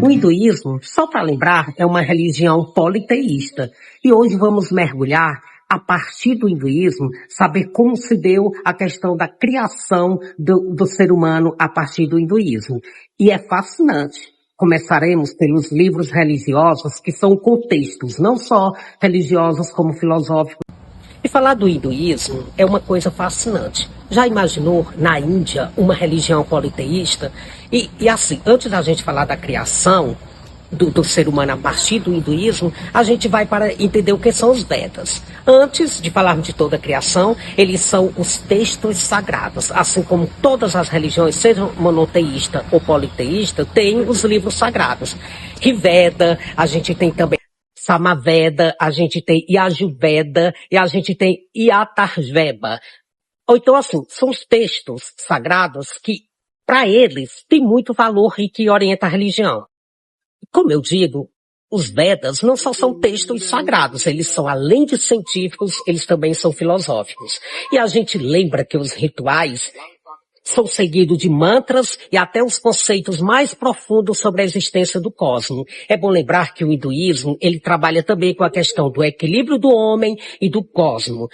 O hinduísmo, só para lembrar, é uma religião politeísta. E hoje vamos mergulhar, a partir do hinduísmo, saber como se deu a questão da criação do ser humano a partir do hinduísmo. E é fascinante. Começaremos pelos livros religiosos, que são contextos, não só religiosos como filosóficos. E falar do hinduísmo é uma coisa fascinante. Já imaginou na Índia uma religião politeísta? E assim, antes da gente falar da criação do ser humano a partir do hinduísmo, a gente vai para entender o que são os Vedas. Antes de falarmos de toda a criação, eles são os textos sagrados. Assim como todas as religiões, sejam monoteísta ou politeísta, têm os livros sagrados. Rigveda, a gente tem também Samaveda, a gente tem Yajurveda e a gente tem Atharvaveda. Ou então assim, são os textos sagrados que, para eles, tem muito valor e que orienta a religião. Como eu digo, os Vedas não só são textos sagrados, eles são, além de científicos, eles também são filosóficos. E a gente lembra que os rituais são seguidos de mantras e até os conceitos mais profundos sobre a existência do cosmos. É bom lembrar que o hinduísmo, ele trabalha também com a questão do equilíbrio do homem e do cosmos.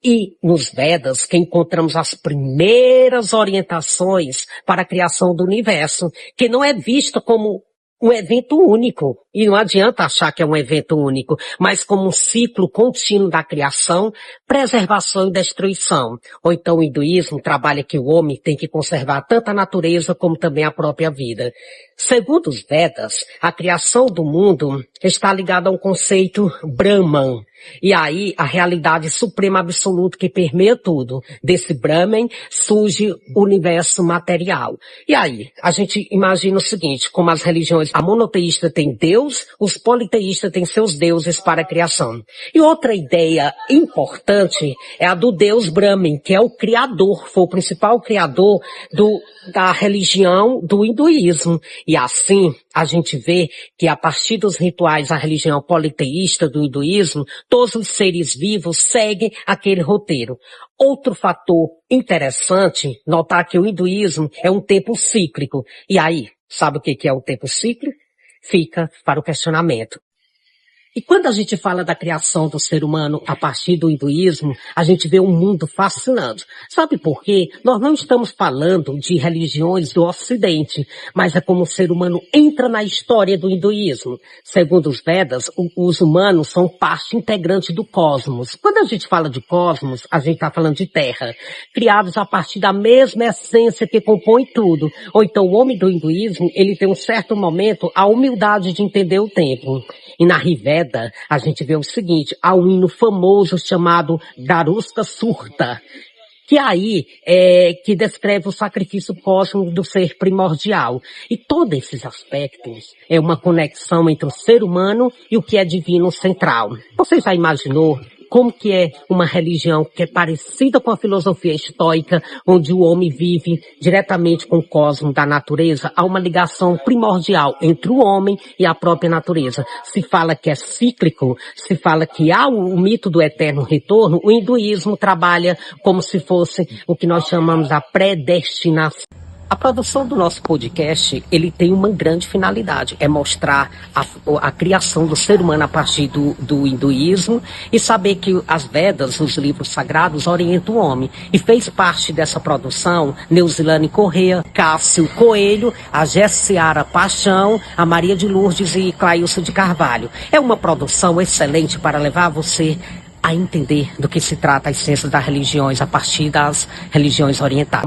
E nos Vedas que encontramos as primeiras orientações para a criação do universo, que não é vista como um evento único. E não adianta achar que é um evento único, mas como um ciclo contínuo da criação, preservação e destruição. Ou então o hinduísmo trabalha que o homem tem que conservar tanto a natureza como também a própria vida. Segundo os Vedas, a criação do mundo está ligada a um conceito Brahman. E aí, a realidade suprema absoluta que permeia tudo. Desse Brahman surge o universo material. E aí, a gente imagina o seguinte, como as religiões, a monoteísta tem Deus, os politeístas têm seus deuses para a criação. E outra ideia importante é a do Deus Brahman, que é o criador, foi o principal criador da religião do hinduísmo. E assim, a gente vê que a partir dos rituais da religião politeísta do hinduísmo, todos os seres vivos seguem aquele roteiro. Outro fator interessante, notar que o hinduísmo é um tempo cíclico. E aí, sabe o que é o tempo cíclico? Fica para o questionamento. E quando a gente fala da criação do ser humano a partir do hinduísmo, a gente vê um mundo fascinante. Sabe por quê? Nós não estamos falando de religiões do Ocidente, mas é como o ser humano entra na história do hinduísmo. Segundo os Vedas, os humanos são parte integrante do cosmos. Quando a gente fala de cosmos, a gente está falando de terra, criados a partir da mesma essência que compõe tudo. Ou então o homem do hinduísmo, ele tem um certo momento a humildade de entender o tempo. E na Rigveda, a gente vê o seguinte, há um hino famoso chamado Daruska Surta, que aí que descreve o sacrifício cósmico do ser primordial. E todos esses aspectos é uma conexão entre o ser humano e o que é divino central. Você já imaginou como que é uma religião que é parecida com a filosofia estoica, onde o homem vive diretamente com o cosmos da natureza? Há uma ligação primordial entre o homem e a própria natureza. Se fala que é cíclico, se fala que há o mito do eterno retorno, o hinduísmo trabalha como se fosse o que nós chamamos a predestinação. A produção do nosso podcast, ele tem uma grande finalidade, é mostrar a criação do ser humano a partir do hinduísmo e saber que as Vedas, os livros sagrados, orientam o homem. E fez parte dessa produção Neusilane Corrêa, Cássio Coelho, a Jessiara Paixão, a Maria de Lourdes e Clailson de Carvalho. É uma produção excelente para levar você a entender do que se trata a essência das religiões a partir das religiões orientais.